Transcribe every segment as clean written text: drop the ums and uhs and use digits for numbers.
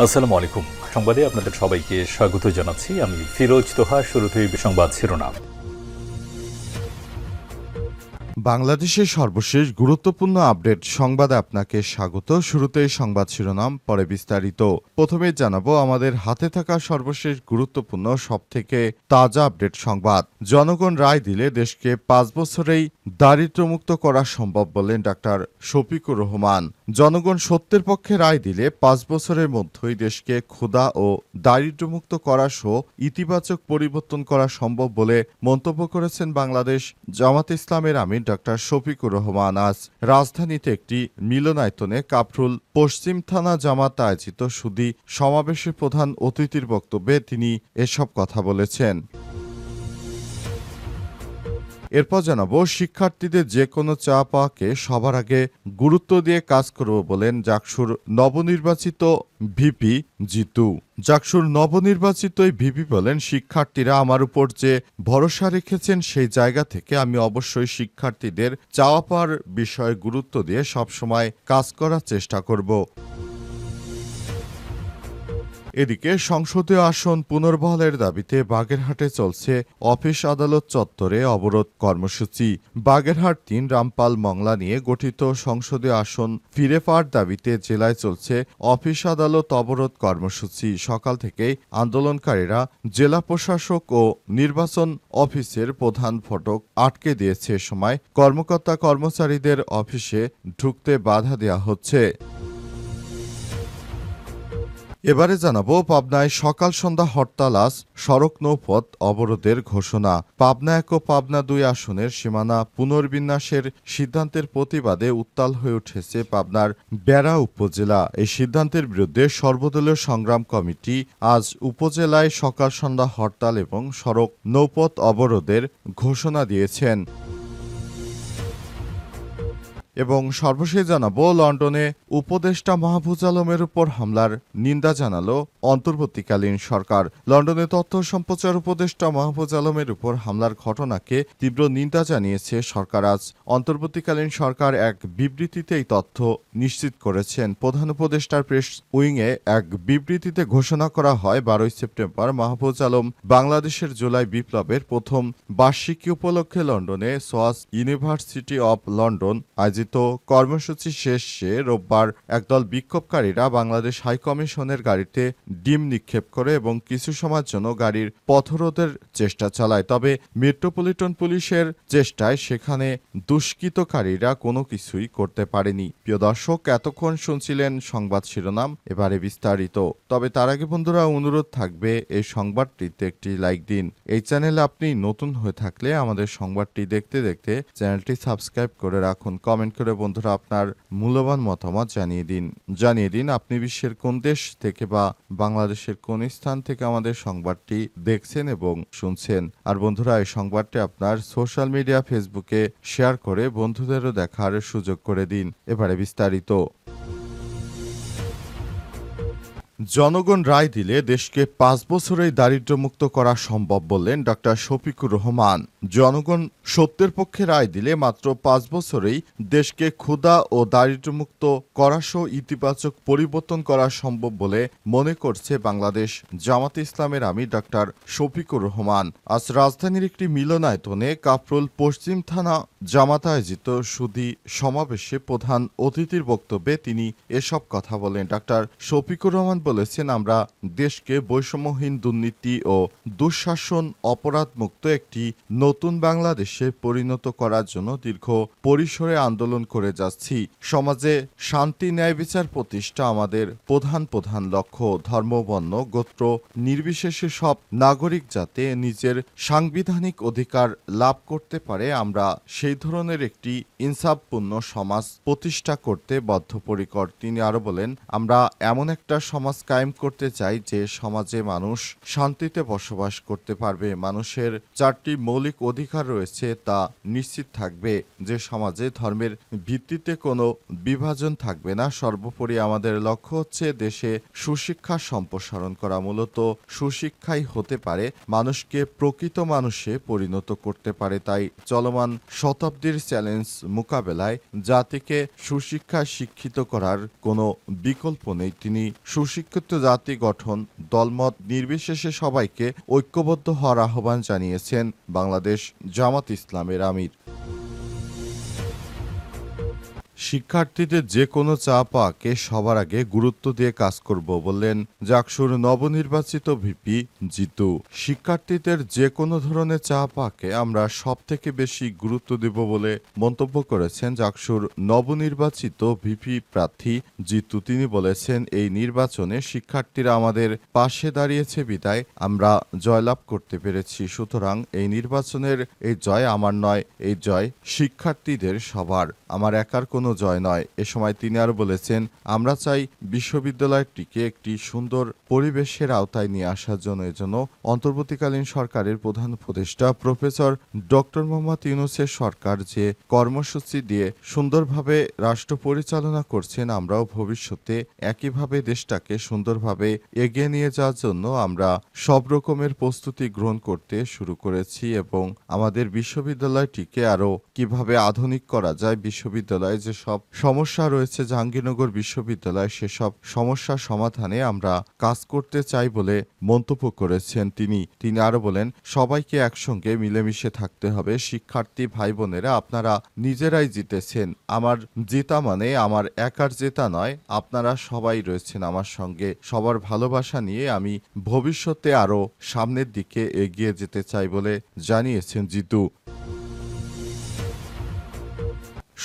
আসসালামু আলাইকুম। সংবাদে আপনাদের সবাইকে স্বাগত জানাচ্ছি। আমি ফিরোজ তোহা। শুরুতেই সংবাদ শিরোনাম। বাংলাদেশের সর্বশেষ গুরুত্বপূর্ণ আপডেট সংবাদে আপনাকে স্বাগত। শুরুতেই সংবাদ শিরোনাম, পরে বিস্তারিত। প্রথমে জানাবো আমাদের হাতে থাকা সর্বশেষ গুরুত্বপূর্ণ সবথেকে তাজা আপডেট সংবাদ। জনগণ রায় দিলে দেশকে ৫ বছরেই দারিদ্র্যমুক্ত করা সম্ভব বললেন ডাক্তার শফিকুর রহমান। জনগণ সত্যের পক্ষে রায় দিলে ৫ বছরের মধ্যেই দেশকে ক্ষুধা ও দারিদ্র্যমুক্ত করা সহ ইতিবাচক পরিবর্তন করা সম্ভব বলে মন্তব্য করেছেন বাংলাদেশ জামাত ইসলামের আমির ডাক্তার শফিকুর রহমান। আজ রাজধানীতে একটি মিলনায়তনে কাফরুল পশ্চিম থানা জামাত আয়োজিত সুধী সমাবেশে প্রধান অতিথির বক্তব্যে তিনি এসব কথা বলেছেন। এরপর জানাবো শিক্ষার্থীদের যে কোনো চা পাওয়াকে সবার আগে গুরুত্ব দিয়ে কাজ করব বলেন জাকসুর নবনির্বাচিত ভিপি জিতু। জাকসুর নবনির্বাচিত এই ভিপি বলেন, শিক্ষার্থীরা আমার উপর যে ভরসা রেখেছেন সেই জায়গা থেকে আমি অবশ্যই শিক্ষার্থীদের চাওয়া পাওয়ার বিষয়ে গুরুত্ব দিয়ে সবসময় কাজ করার চেষ্টা করব। এদিকে সংসদীয় আসন পুনর্বহালের দাবিতে বাগেরহাটে চলছে অফিস আদালত চত্বরে অবরোধ কর্মসূচি। বাগেরহাট ৩ রামপাল মংলা নিয়ে গঠিত সংসদীয় আসন ফিরে পাওয়ার দাবিতে জেলায় চলছে অফিস আদালত অবরোধ কর্মসূচি। সকাল থেকেই আন্দোলনকারীরা জেলা প্রশাসক ও নির্বাচন অফিসের প্রধান ফটক আটকে দিয়েছে। এ সময় কর্মকর্তা কর্মচারীদের অফিসে ঢুকতে বাধা দেওয়া হচ্ছে। এবারে জানাবো পাবনায় সকাল সন্ধ্যা হরতাল, আজ সড়ক নৌপথ অবরোধের ঘোষণা। পাবনা ১ ও পাবনা ২ আসনের সীমানা পুনর্বিন্যাসের সিদ্ধান্তের প্রতিবাদে উত্তাল হয়ে উঠেছে পাবনার বেড়া উপজেলা। এই সিদ্ধান্তের বিরুদ্ধে সর্বদলীয় সংগ্রাম কমিটি আজ উপজেলায় সকাল সন্ধ্যা হরতাল এবং সড়ক নৌপথ অবরোধের ঘোষণা দিয়েছেন। এবং সর্বশেষ জানাবো লন্ডনে উপদেষ্টা মাহফুজ আলমের উপর হামলার নিন্দা জানালো অন্তর্বর্তীকালীন সরকার। লন্ডনে তথ্য সম্প্রচার উপদেষ্টা মাহফুজ আলমের উপর হামলার ঘটনাকে তীব্র নিন্দা জানিয়েছে সরকার। আজ অন্তর্বর্তীকালীন সরকার এক বিবৃতিতে এই তথ্য নিশ্চিত করেছেন। প্রধান উপদেষ্টার প্রেস উইংয়ে এক বিবৃতিতে ঘোষণা করা হয়, ১২ সেপ্টেম্বর মাহফুজ আলম বাংলাদেশের জুলাই বিপ্লবের প্রথম বার্ষিকী উপলক্ষে লন্ডনে সোয়াস ইউনিভার্সিটি অব লন্ডন আয়োজিত কর্মসূচি শেষে রোববার একদল বিক্ষোভকারীরা বাংলাদেশ হাইকমিশনের গাড়িতে ডিম নিক্ষেপ করে এবং কিছু সময়ের জন্য গাড়ির পথরোধের চেষ্টা চালায়। তবে মেট্রোপলিটন পুলিশের চেষ্টায় সেখানে দুষ্কৃতকারীরা কোনো কিছুই করতে পারেনি। প্রিয় দর্শক, এতক্ষণ শুনছিলেন সংবাদ শিরোনাম, এবারে বিস্তারিত। তবে তার আগে বন্ধুরা অনুরোধ থাকবে এই সংবাদটিতে একটি লাইক দিন। এই চ্যানেলে আপনি নতুন হয়ে থাকলে আমাদের সংবাদটি দেখতে দেখতে চ্যানেলটি সাবস্ক্রাইব করে রাখুন। কমেন্ট করে বন্ধুরা আপনার মূল্যবান মতামত জানিয়ে দিন আপনি বিশ্বের কোন দেশ থেকে বা বাংলাদেশের কোন স্থান থেকে আমাদের সংবাদটি দেখছেন এবং শুনছেন। আর বন্ধুরা, এই সংবাদটি আপনার সোশ্যাল মিডিয়া ফেসবুকে শেয়ার করে বন্ধুদেরও দেখার সুযোগ করে দিন। এবারে বিস্তারিত। জনগণ রায় দিলে দেশকে ৫ বছরেই দারিদ্র্যমুক্ত করা সম্ভব বললেন ডাক্তার শফিকুর রহমান। জনগণ সত্যের পক্ষে রায় দিলে মাত্র ৫ বছরেই দেশকে ক্ষুধা ও দারিদ্র্যমুক্ত করাসহ ইতিবাচক পরিবর্তন করা সম্ভব বলে মনে করছে বাংলাদেশ জামাত ইসলামের আমির ডাক্তার শফিকুর রহমান। আজ রাজধানীর একটি মিলনায়তনে কাফরুল পশ্চিম থানা জামাত আয়োজিত সুধী সমাবেশে প্রধান অতিথির বক্তব্যে তিনি এসব কথা বলেন। ডাক্তার শফিকুর রহমান বলেছেন, আমরা দেশকে বৈষম্যহীন, দুর্নীতি ও দুঃশাসন অপরাধমুক্ত একটি নতুন বাংলাদেশে পরিণত করার জন্য দীর্ঘ পরিসরে আন্দোলন করে যাচ্ছি। সমাজে শান্তি, ন্যায় বিচার প্রতিষ্ঠা আমাদের প্রধান লক্ষ্য। ধর্ম, বর্ণ, গোত্র নির্বিশেষে সব নাগরিক যাতে নিজের সাংবিধানিক অধিকার লাভ করতে পারে, আমরা সেই ধরনের একটি ইনসাফপূর্ণ সমাজ প্রতিষ্ঠা করতে বদ্ধপরিকর। তিনি আরো বলেন, আমরা এমন একটা সমাজ কায়েম করতে চাই যে সমাজে মানুষ শান্তিতে বসবাস করতে পারবে, মানুষের 4টি মৌলিক অধিকার রয়েছে তা নিশ্চিত থাকবে, যে সমাজে ধর্মের ভিত্তিতে কোনো বিভাজন থাকবে না। সর্বোপরি আমাদের লক্ষ্য হচ্ছে দেশে সুশিক্ষা সম্প্রসারণ করা। মূলত সুশিক্ষাই হতে পারে মানুষকে প্রকৃত মানুষে পরিণত করতে পারে। তাই চলমান শতাব্দীর চ্যালেঞ্জ মোকাবেলায় জাতিকে সুশিক্ষায় শিক্ষিত করার কোনো বিকল্প নেই। তিনি সুশিক্ষা নিরপেক্ষ জাতি গঠন দলমত নির্বিশেষে সবাইকে ঐক্যবদ্ধ হওয়ার আহ্বান জানিয়েছেন বাংলাদেশ জামাত ইসলামের আমির। শিক্ষার্থীদের যে কোনো চাপাকে সবার আগে গুরুত্ব দিয়ে কাজ করব বললেন জাকসুর নবনির্বাচিত ভিপি জিতু। শিক্ষার্থীদের যে কোনো ধরনের চাপাকে আমরা সবথেকে বেশি গুরুত্ব দেব বলে মন্তব্য করেছেন জাকসুর নবনির্বাচিত ভিপি প্রার্থী জিতু। তিনি বলেছেন, এই নির্বাচনে শিক্ষার্থীরা আমাদের পাশে দাঁড়িয়েছে বিদায় আমরা জয়লাভ করতে পেরেছি। সুতরাং এই নির্বাচনের এই জয় আমার নয়, এই জয় শিক্ষার্থীদের সবার, আমার একার কোনো জয় নয়। এ সময় তিনি আরও বলেছেন, আমরা চাই বিশ্ববিদ্যালয়টিকে একটি সুন্দর পরিবেশের আওতায় নিয়ে আসার জন্য এজন্য অন্তর্বর্তীকালীন সরকারের প্রধান উপদেষ্টা প্রফেসর ডক্টর মোহাম্মদ ইউনূসের সরকার যে কর্মসূচি দিয়ে সুন্দরভাবে রাষ্ট্র পরিচালনা করছেন, আমরাও ভবিষ্যতে একইভাবে দেশটাকে সুন্দরভাবে এগিয়ে নিয়ে যাওয়ার জন্য আমরা সব রকমের প্রস্তুতি গ্রহণ করতে শুরু করেছি এবং আমাদের বিশ্ববিদ্যালয়টিকে আরও কিভাবে আধুনিক করা যায়, বিশ্ববিদ্যালয়ে যে সব সমস্যা রয়েছে জাহাঙ্গীরনগর বিশ্ববিদ্যালয় সেসব সমস্যা সমাধানে আমরা কাজ করতে চাই বলে মন্তব্য করেছেন তিনি আরো বলেন, সবাইকে একসঙ্গে মিলেমিশে থাকতে হবে। শিক্ষার্থী ভাই বোনেরা, আপনারা নিজেরাই জিতেছেন। আমার জেতা মানে আমার একার জেতা নয়, আপনারা সবাই রয়েছেন আমার সঙ্গে। সবার ভালোবাসা নিয়ে আমি ভবিষ্যতে আরো সামনের দিকে এগিয়ে যেতে চাই বলে জানিয়েছেন জিতু।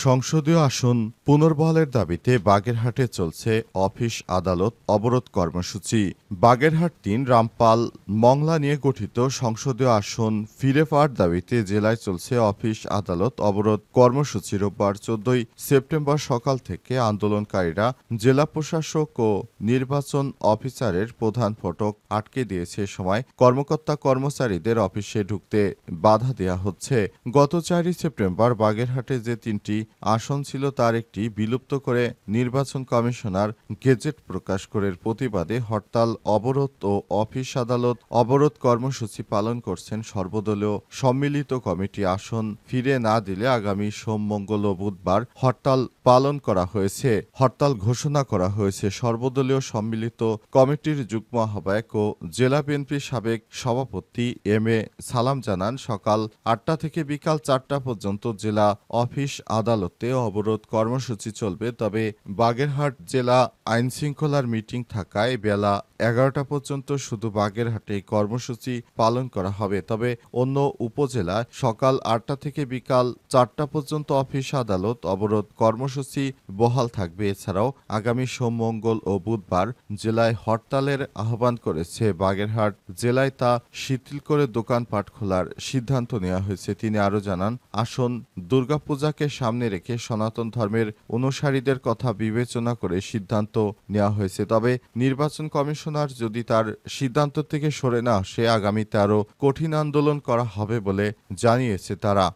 সংসদীয় আসন পুনর্বহালের দাবিতে বাগেরহাটে চলছে অফিস আদালত অবরোধ কর্মসূচি। বাগেরহাট ৩ রামপাল মংলা নিয়ে গঠিত সংসদীয় আসন ফিরে পাওয়ার দাবিতে জেলায় চলছে অফিস আদালত অবরোধ কর্মসূচি। রোববার ১৪ সেপ্টেম্বর সকাল থেকে আন্দোলনকারীরা জেলা প্রশাসক ও নির্বাচন অফিসারের প্রধান ফটক আটকে দিয়েছে। সময় কর্মকর্তা কর্মচারীদের অফিসে ঢুকতে বাধা দেওয়া হচ্ছে। গত ৪ সেপ্টেম্বর বাগেরহাটে যে ৩টি আসন ছিল তার একটি বিলুপ্ত করে নির্বাচন কমিশনার গেজেট প্রকাশ করে প্রতিবাদে হরতাল অবরোধ ও অফিস আদালত অবরোধ কর্মসূচি পালন করছেন সর্বদলীয় সম্মিলিত কমিটি। আসন ফিরে না দিলে আগামী সোম, মঙ্গল ও বুধবার হরতাল পালন করা হয়েছে। হরতাল ঘোষণা করা হয়েছে। সর্বদলীয় সম্মিলিত কমিটির যুগ্ম আহ্বায়ক ও জেলা বিএনপির সাবেক সভাপতি এম এ সালাম জানান, সকাল ৮টা থেকে বিকাল ৪টা পর্যন্ত জেলা অফিস আদালতে অবরোধ কর্মসূচি চলবে। তবে বাগেরহাট জেলা আইনশৃঙ্খলার মিটিং থাকায় বেলা ১১টা পর্যন্ত শুধু বাগেরহাটে কর্মসূচি পালন করা হবে। তবে অন্য উপজেলায় সকাল ৮টা থেকে বিকাল ৪টা পর্যন্ত অফিস আদালত অবরোধ কর্মসূচি বহাল থাকবে। এছাড়াও আগামী সোম, মঙ্গল ও বুধবার জেলায় হরতালের আহ্বান করেছে বাগেরহাট জেলায় তা শিথিল করে দোকানপাট খোলার সিদ্ধান্ত নেওয়া হয়েছে। তিনি আরও জানান, আসন দুর্গাপূজাকে সামনে রেখে সনাতন ধর্মের অনুসারীদের কথা বিবেচনা করে সিদ্ধান্ত নেওয়া হয়েছে। তবে নির্বাচন কমিশনার যদি তার সিদ্ধান্ত থেকে সরে না আসে, আগামীতে আরও কঠিন আন্দোলন করা হবে বলে জানিয়েছে তারা।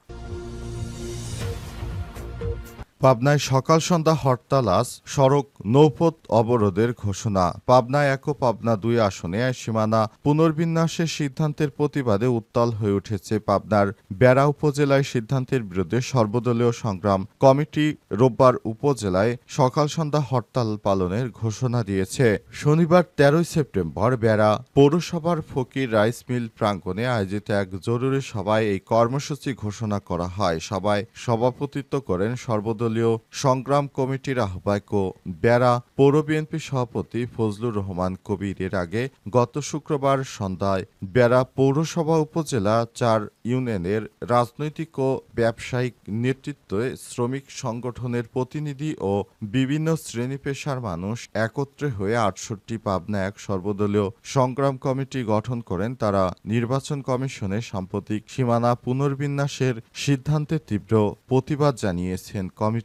পাবনায় সকাল সন্ধ্যা হরতাল, আজ সড়ক নৌপথ অবরোধের ঘোষণা। পাবনা ১ ও পাবনা ২ আসনে সীমানা পুনর্বিন্যাসের সিদ্ধান্তের প্রতিবাদে উত্তাল হয়ে উঠেছে পাবনার বেড়া উপজেলায়। সিদ্ধান্তের বিরুদ্ধে সর্বদলীয় সংগ্রাম কমিটি রোববার উপজেলায় সকাল সন্ধ্যা হরতাল পালনের ঘোষণা দিয়েছে। শনিবার ১৩ সেপ্টেম্বর বেড়া পৌরসভার ফকির রাইস মিল প্রাঙ্গণে আয়োজিত এক জরুরি সভায় এই কর্মসূচি ঘোষণা করা হয়। সভায় সভাপতিত্ব করেন সর্বদলীয় সংগ্রাম কমিটির আহ্বায়ক ও বেড়া পৌর বিএনপি সভাপতি ফজলুর রহমান কবির। এর আগে গত শুক্রবার সন্ধ্যায় বেড়া পৌরসভা উপজেলা ৪ ইউনিয়নের রাজনৈতিক ও ব্যবসায়িক নেতৃত্বে শ্রমিক সংগঠনের প্রতিনিধি ও বিভিন্ন শ্রেণী পেশার মানুষ একত্রে হয়ে ৬৮ পাবনা ১ সর্বদলীয় সংগ্রাম কমিটি গঠন করেন। তারা নির্বাচন কমিশনের সাম্প্রতিক সীমানা পুনর্বিন্যাসের সিদ্ধান্তে তীব্র প্রতিবাদ জানিয়েছেন। কমিটির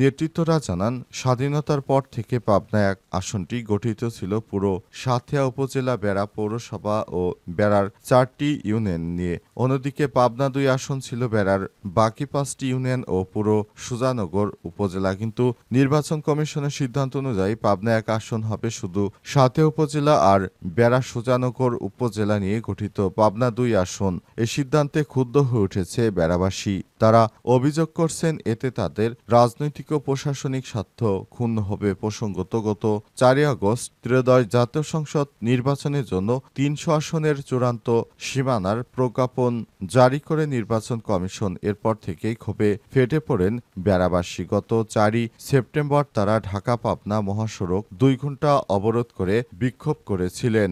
নেতৃত্বরা জানান, স্বাধীনতার পর থেকে পাবনা ১ আসনটি গঠিত ছিল পুরো সাঁথিয়া উপজেলা, বেড়া পৌরসভা ও বেড়ার ৪টি ইউনিয়ন নিয়ে। অন্যদিকে পাবনা ২ আসন ছিল বেড়ার বাকি ৫টি ইউনিয়ন ও পুরো সুজানগর উপজেলা। কিন্তু নির্বাচন কমিশনের সিদ্ধান্ত অনুযায়ী পাবনা ১ আসন হবে শুধু সাঁথিয়া উপজেলা আর বেড়া সুজানগর উপজেলা নিয়ে গঠিত পাবনা ২ আসন। এই সিদ্ধান্তে ক্ষুব্ধ হয়ে উঠেছে বেড়াবাসী। তারা অভিযোগ করছেন এতে তাদের রাজনৈতিক ও প্রশাসনিক স্বার্থ ক্ষুণ্ণ হবে। প্রসঙ্গত গত 4 আগস্ট ত্রয়োদশ জাতীয় সংসদ নির্বাচনের জন্য 300 আসনের চূড়ান্ত সীমানার প্রজ্ঞাপন জারি করে নির্বাচন কমিশন। এরপর থেকেই ক্ষোভে ফেটে পড়েন বেড়াবাসী। গত 4 সেপ্টেম্বর তারা ঢাকা পাবনা মহাসড়ক 2 ঘণ্টা অবরোধ করে বিক্ষোভ করেছিলেন।